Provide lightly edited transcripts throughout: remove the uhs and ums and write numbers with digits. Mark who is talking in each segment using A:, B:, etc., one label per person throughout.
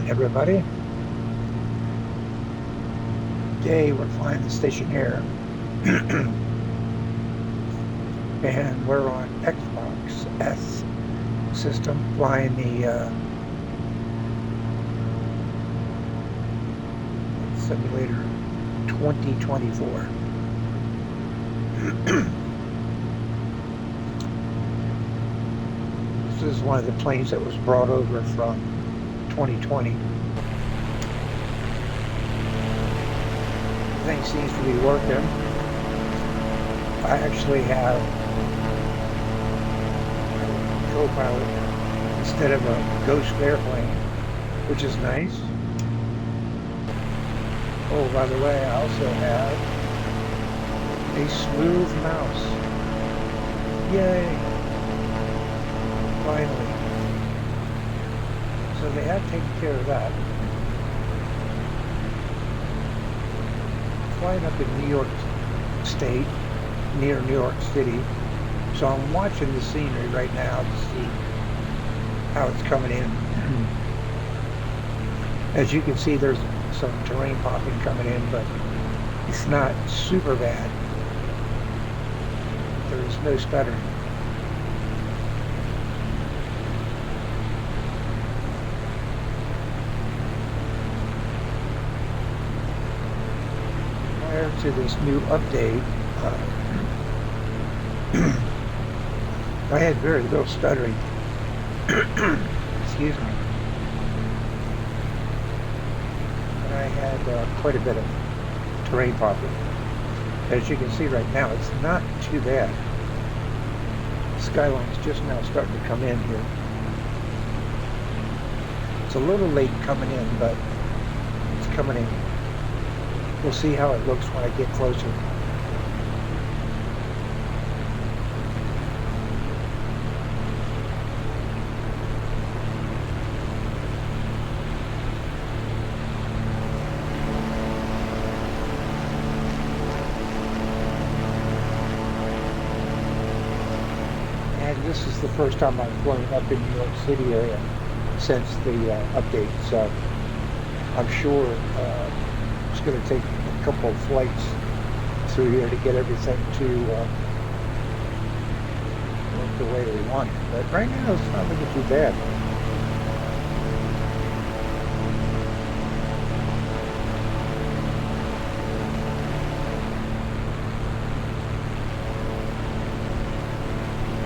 A: morning, everybody. Today we're flying the Stationair, and we're on Xbox S system, flying the simulator 2024. This is one of the planes that was brought over from 2020. Everything seems to be working. I actually have a co-pilot instead of a ghost airplane, which is nice. Oh, by the way, I also have a smooth mouse. Yay! Finally. So they have taken care of that. Flying up in New York State, near New York City. So I'm watching the scenery right now to see how it's coming in. As you can see, there's some terrain popping coming in, but it's not super bad. There's no stuttering. Prior to this new update, I had very little stuttering. Excuse me. But I had quite a bit of terrain popping. As you can see right now, it's not too bad. Skyline's just now starting to come in here. It's a little late coming in, but it's coming in. We'll see how it looks when I get closer. And this is the first time I've flown up in New York City area since the update, so I'm sure it's going to take a couple of flights through here to get everything to work the way we want it. But right now it's not looking too bad.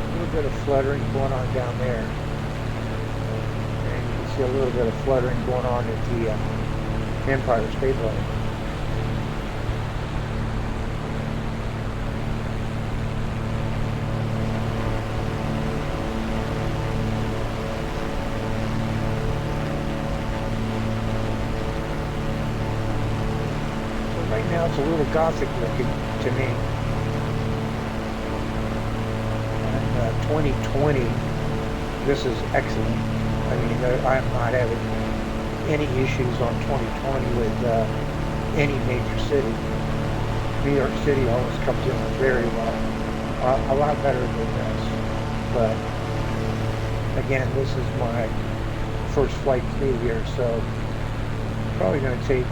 A: A little bit of fluttering going on down there. And you can see a little bit of fluttering going on at the Empire State Building. So right now it's a little gothic looking to me. And 2020, this is excellent. I mean, I'm not having any issues on 2020 with any major city. New York City always comes in very well, a lot better than this. But again, this is my first flight through here, so probably going to take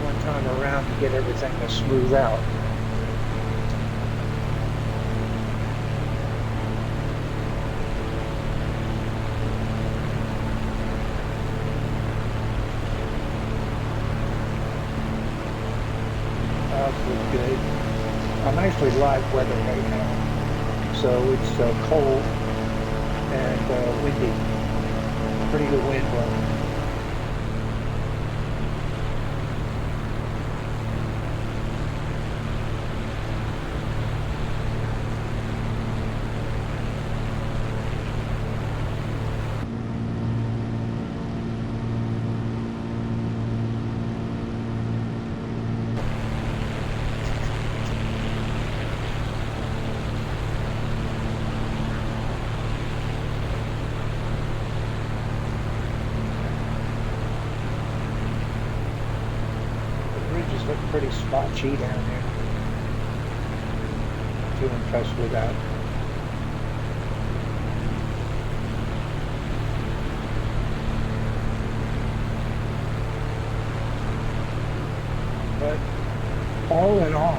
A: one time around to get everything to smooth out. Look good. I'm actually live weather right now, so it's cold and windy. Pretty good wind blowing. Look pretty spotchy down there. Too impressed with that. But all in all,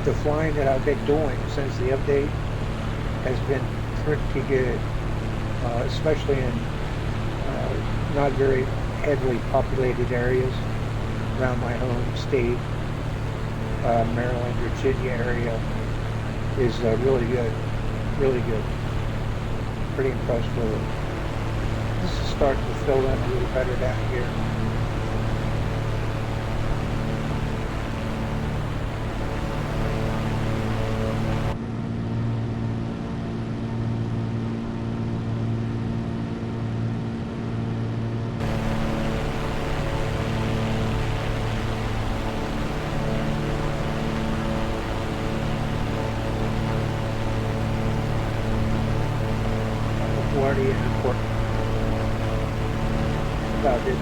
A: the flying that I've been doing since the update has been pretty good, especially in not very heavily populated areas around my home state. Maryland, Virginia area is really good, really good. Pretty impressed with it. This is starting to fill in a little better down here. LaGuardia Airport. About it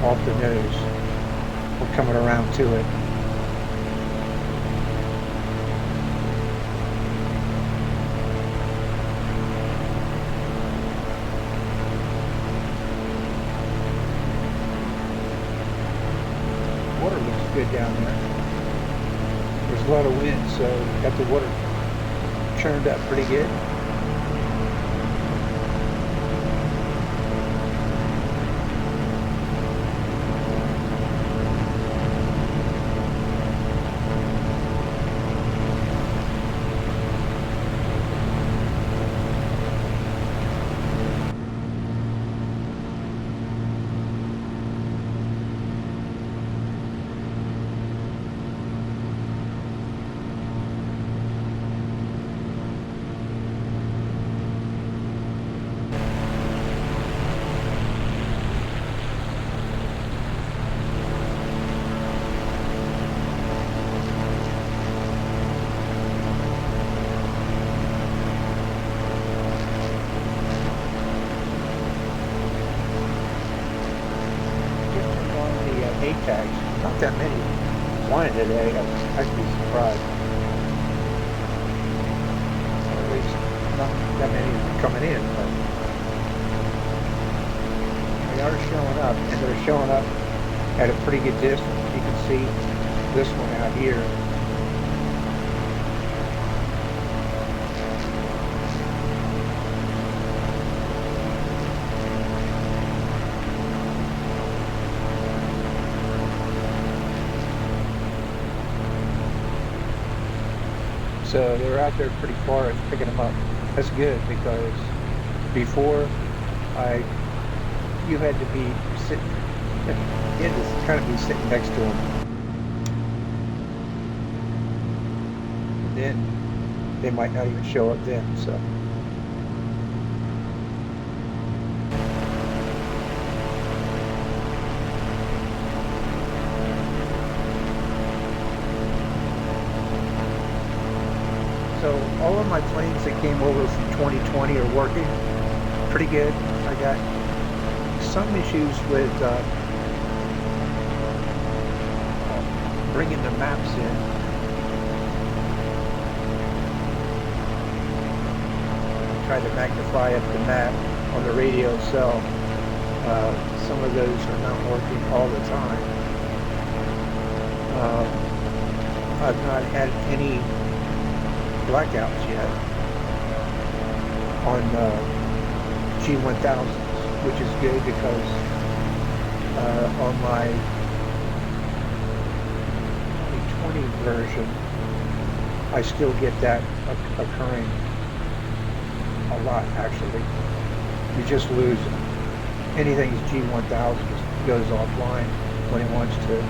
A: off the nose. We're coming around to it. Water looks good down there. There's a lot of wind, so got the water churned up pretty good. Tags. Not that many flying today. I'd be surprised. Or at least not that many coming in, but they are showing up, and they're showing up at a pretty good distance. You can see this one out here. So they're out there pretty far and picking them up. That's good, because before you had to be sitting, you had to kind of be sitting next to them. And then they might not even show up then, so. So all of my planes that came over from 2020 are working pretty good. I got some issues with bringing the maps in. Try to magnify up the map on the radio itself. Some of those are not working all the time. I've not had any blackouts yet on G1000s, which is good, because on my 2020 version I still get that occurring a lot. Actually, you just lose anything G1000 just goes offline when it wants to.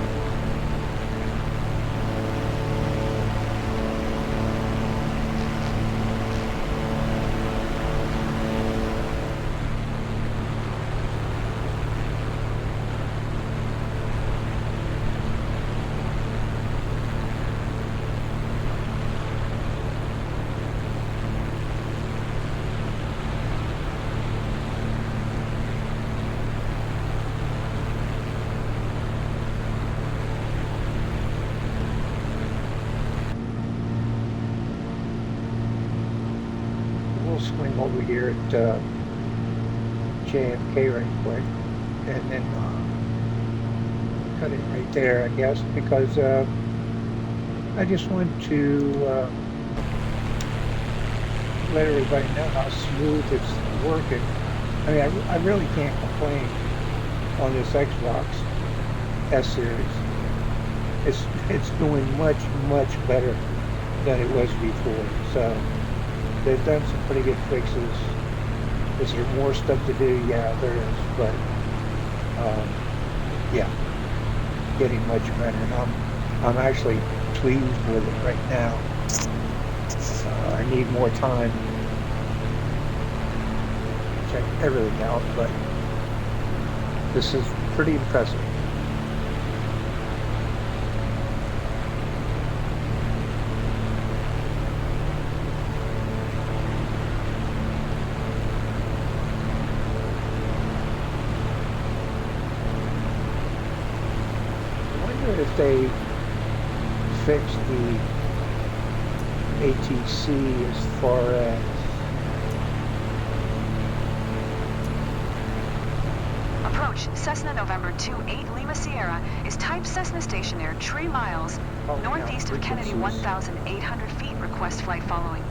A: Swing over here at JFK right quick, and then cut it right there, I guess, because I just want to let everybody know how smooth it's working. I mean, I really can't complain on this Xbox S series. It's doing much better than it was before. So they've done some pretty good fixes. Is there more stuff to do? Yeah, there is, but yeah, getting much better. And I'm actually pleased with it right now. I need more time to check everything out, but this is pretty impressive. I wonder if they fixed the ATC as far as
B: approach Cessna November 28 Lima Sierra is type Cessna stationary 3 miles northeast of Kennedy 1,800 feet. Request flight following.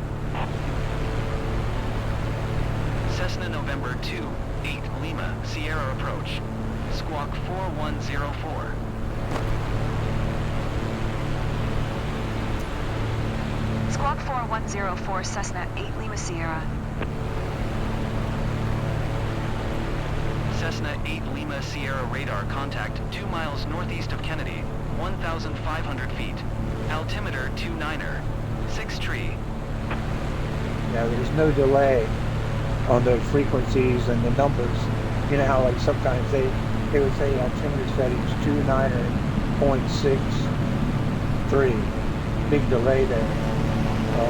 C: Cessna November 28 Lima Sierra approach. Squawk 4104.
B: Squawk 4104 Cessna 8 Lima Sierra.
C: Cessna 8 Lima Sierra radar contact 2 miles northeast of Kennedy, 1,500 feet. Altimeter 29er. 6 tree.
A: yeah, there's no delay on the frequencies and the numbers. You know how like sometimes they would say altimeter settings 29.63. Big delay there,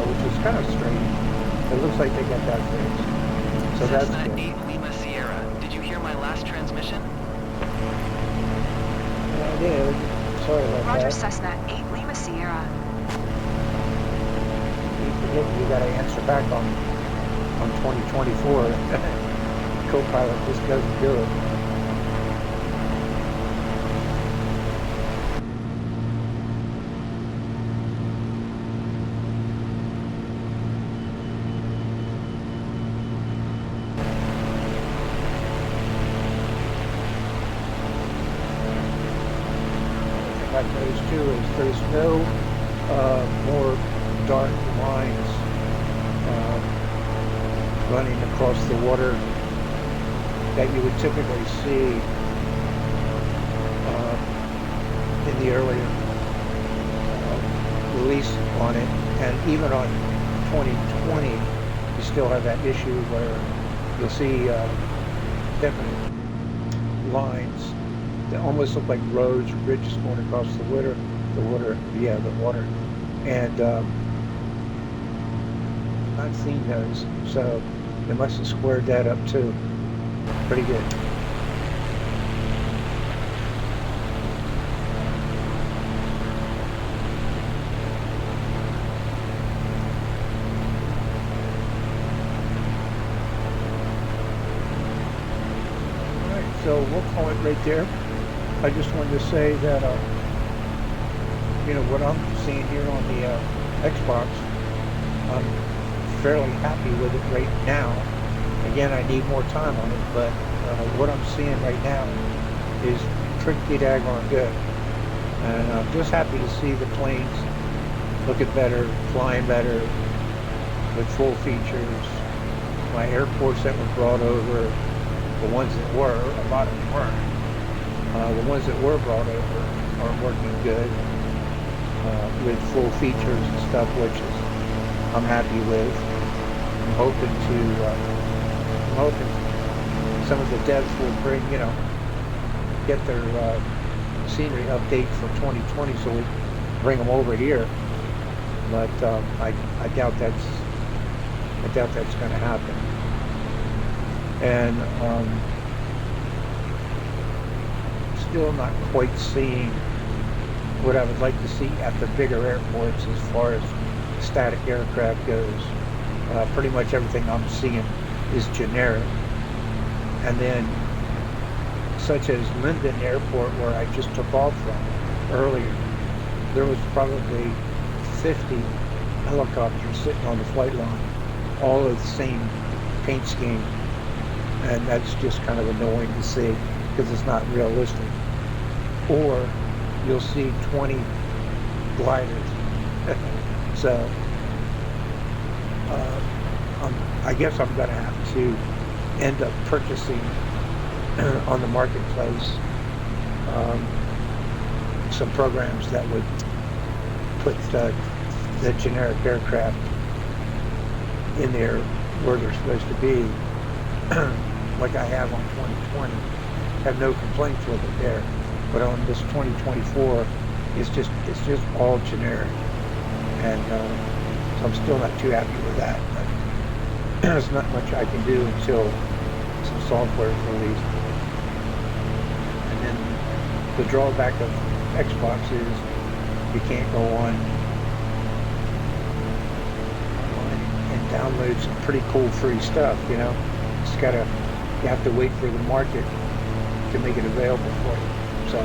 A: which is kind of strange. It looks like they got that fixed. So that's
C: Cessna
A: good.
C: 8 Lima Sierra. Did you hear my last transmission?
A: Yeah, I did. Sorry about
B: Roger,
A: that.
B: Cessna 8 Lima Sierra.
A: You got to answer back on 2024. Copilot just doesn't do it. About those too is there's no more dark lines running across the water that you would typically see in the earlier release on it, and even on 2020 you still have that issue where you'll see definite lines that almost look like roads, bridges going across the water, and not seen those, so they must have squared that up too. Pretty good. All right, so we'll call it right there. I just wanted to say that, you know, what I'm seeing here on the Xbox, I'm fairly happy with it right now. Again, I need more time on it, but what I'm seeing right now is pretty daggone good. And I'm just happy to see the planes looking better, flying better, with full features. My airports that were brought over, the ones that were, a lot of them weren't. The ones that were brought over are working good with full features and stuff, which is I'm happy with. I'm hoping some of the devs will bring, you know, get their scenery update for 2020, so we bring them over here. But I doubt that's going to happen. And still not quite seeing what I would like to see at the bigger airports as far as static aircraft goes. Pretty much everything I'm seeing is generic. And then such as Linden Airport, where I just took off from earlier, there was probably 50 helicopters sitting on the flight line, all of the same paint scheme. And that's just kind of annoying to see because it's not realistic. Or you'll see 20 gliders. So I guess I'm going to have to end up purchasing on the marketplace some programs that would put the generic aircraft in there where they're supposed to be, like I have on 2020. Have no complaints with it there, but on this 2024, it's just all generic, and so I'm still not too happy with that. But there's not much I can do until some software is released. And then the drawback of Xbox is you can't go on and download some pretty cool free stuff, you know. You have to wait for the market to make it available for you. So,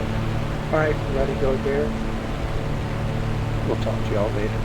A: all right, let it go there. We'll talk to y'all later.